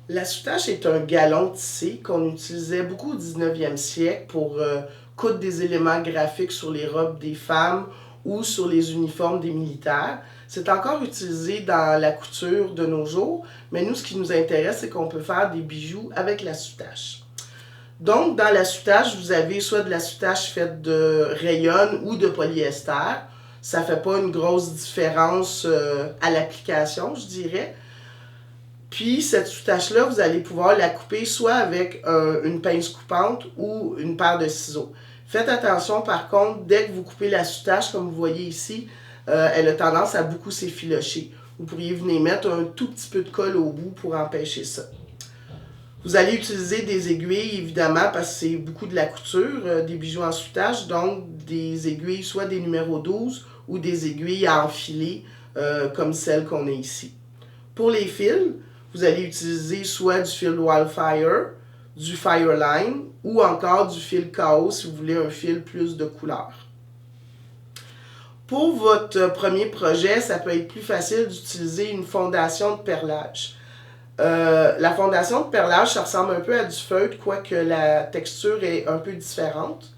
La soutache est un galon tissé qu'on utilisait beaucoup au 19e siècle pour coudre des éléments graphiques sur les robes des femmes ou sur les uniformes des militaires. C'est encore utilisé dans la couture de nos jours, mais nous, ce qui nous intéresse, c'est qu'on peut faire des bijoux avec la soutache. Donc, dans la soutache, vous avez soit de la soutache faite de rayon ou de polyester. Ça ne fait pas une grosse différence à l'application, je dirais. Puis, cette soutache-là, vous allez pouvoir la couper soit avec une pince coupante ou une paire de ciseaux. Faites attention, par contre, dès que vous coupez la soutache, comme vous voyez ici, elle a tendance à beaucoup s'effilocher. Vous pourriez venir mettre un tout petit peu de colle au bout pour empêcher ça. Vous allez utiliser des aiguilles, évidemment, parce que c'est beaucoup de la couture, des bijoux en soutache, donc des aiguilles, soit des numéros 12 ou des aiguilles à enfiler, comme celle qu'on a ici. Pour les fils, vous allez utiliser soit du fil Wildfire, du Fireline ou encore du fil Chaos si vous voulez un fil plus de couleur. Pour votre premier projet, ça peut être plus facile d'utiliser une fondation de perlage. La fondation de perlage, ça ressemble un peu à du feutre, quoique la texture est un peu différente.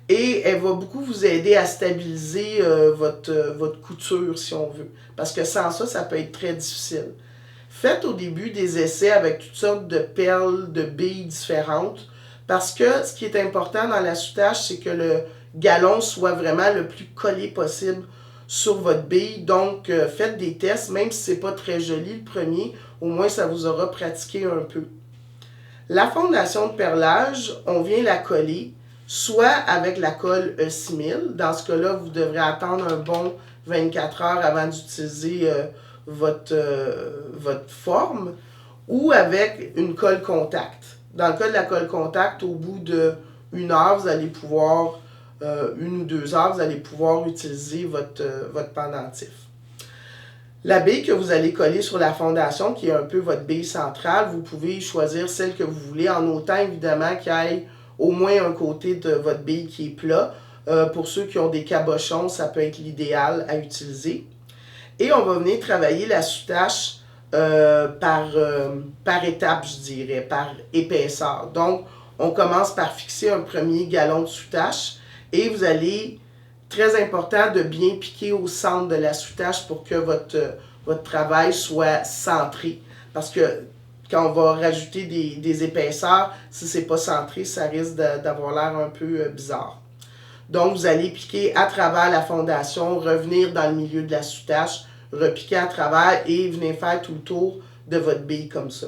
Et elle va beaucoup vous aider à stabiliser votre couture, si on veut. Parce que sans ça, ça peut être très difficile. Faites au début des essais avec toutes sortes de perles, de billes différentes. Parce que ce qui est important dans la soutache, c'est que le galon soit vraiment le plus collé possible sur votre bille. Donc, faites des tests, même si ce n'est pas très joli le premier, au moins ça vous aura pratiqué un peu. La fondation de perlage, on vient la coller, soit avec la colle E6000. Dans ce cas-là, vous devrez attendre un bon 24 heures avant d'utiliser votre forme, ou avec une colle contact. Dans le cas de la colle contact, au bout d'une heure, vous allez pouvoir, 1 ou 2 heures, vous allez pouvoir utiliser votre pendentif. La bille que vous allez coller sur la fondation, qui est un peu votre bille centrale, vous pouvez choisir celle que vous voulez, en autant évidemment qu'il y ait au moins un côté de votre bille qui est plat. Pour ceux qui ont des cabochons, ça peut être l'idéal à utiliser. Et on va venir travailler la soutache par étapes, je dirais, par épaisseur. Donc, on commence par fixer un premier galon de soutache et vous allez, très important de bien piquer au centre de la soutache pour que votre travail soit centré. Parce que quand on va rajouter des épaisseurs, si ce n'est pas centré, ça risque d'avoir l'air un peu bizarre. Donc, vous allez piquer à travers la fondation, revenir dans le milieu de la soutache, repiquer à travers et venir faire tout le tour de votre bille comme ça.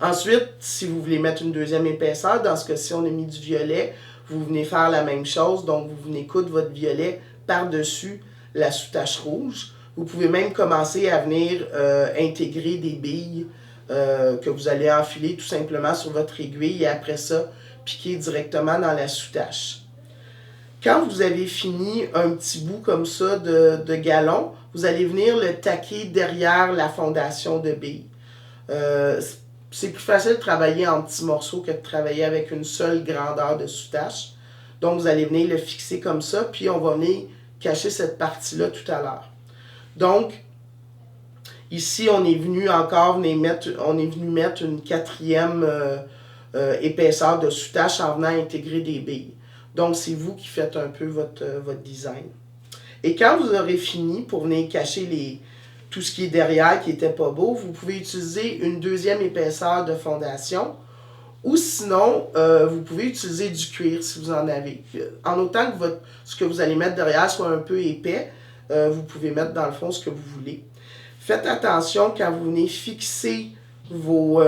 Ensuite, si vous voulez mettre une deuxième épaisseur, dans ce cas-ci, on a mis du violet, vous venez faire la même chose, donc vous venez coudre votre violet par-dessus la soutache rouge. Vous pouvez même commencer à venir intégrer des billes que vous allez enfiler tout simplement sur votre aiguille et après ça, piquer directement dans la soutache. Quand vous avez fini un petit bout comme ça de galon, vous allez venir le taquer derrière la fondation de billes. C'est plus facile de travailler en petits morceaux que de travailler avec une seule grandeur de soutache. Donc, vous allez venir le fixer comme ça, puis on va venir cacher cette partie-là tout à l'heure. Donc, ici, on est venu mettre une quatrième épaisseur de soutache en venant intégrer des billes. Donc, c'est vous qui faites un peu votre design. Et quand vous aurez fini, pour venir cacher tout ce qui est derrière qui n'était pas beau, vous pouvez utiliser une deuxième épaisseur de fondation. Ou sinon, vous pouvez utiliser du cuir si vous en avez. En autant que ce que vous allez mettre derrière soit un peu épais, vous pouvez mettre dans le fond ce que vous voulez. Faites attention quand vous venez fixer vos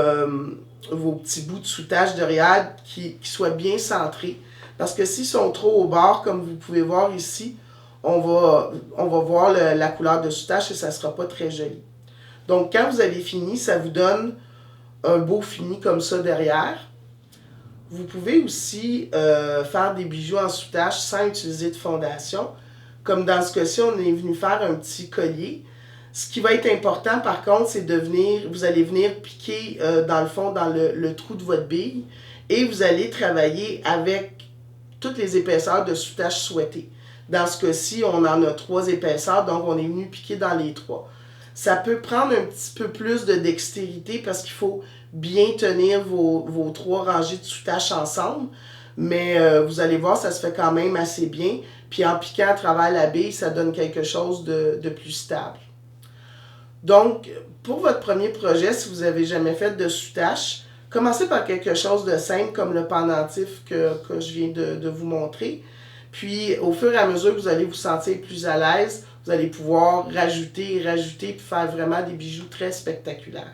petits bouts de soutache derrière qui soient bien centrés. Parce que s'ils sont trop au bord, comme vous pouvez voir ici, on va voir la couleur de soutache et ça ne sera pas très joli. Donc, quand vous avez fini, ça vous donne un beau fini comme ça derrière. Vous pouvez aussi faire des bijoux en soutache sans utiliser de fondation. Comme dans ce cas-ci, on est venu faire un petit collier. Ce qui va être important, par contre, c'est vous allez venir piquer dans le fond, dans le trou de votre bille et vous allez travailler avec toutes les épaisseurs de soutache souhaitées. Dans ce cas-ci, on en a 3 épaisseurs, donc on est venu piquer dans les 3. Ça peut prendre un petit peu plus de dextérité parce qu'il faut bien tenir vos 3 rangées de sous-taches ensemble. Mais vous allez voir, ça se fait quand même assez bien. Puis en piquant à travers la bille, ça donne quelque chose de plus stable. Donc, pour votre premier projet, si vous n'avez jamais fait de sous-tache, commencez par quelque chose de simple comme le pendentif que je viens de vous montrer. Puis, au fur et à mesure que vous allez vous sentir plus à l'aise, vous allez pouvoir rajouter et rajouter puis faire vraiment des bijoux très spectaculaires.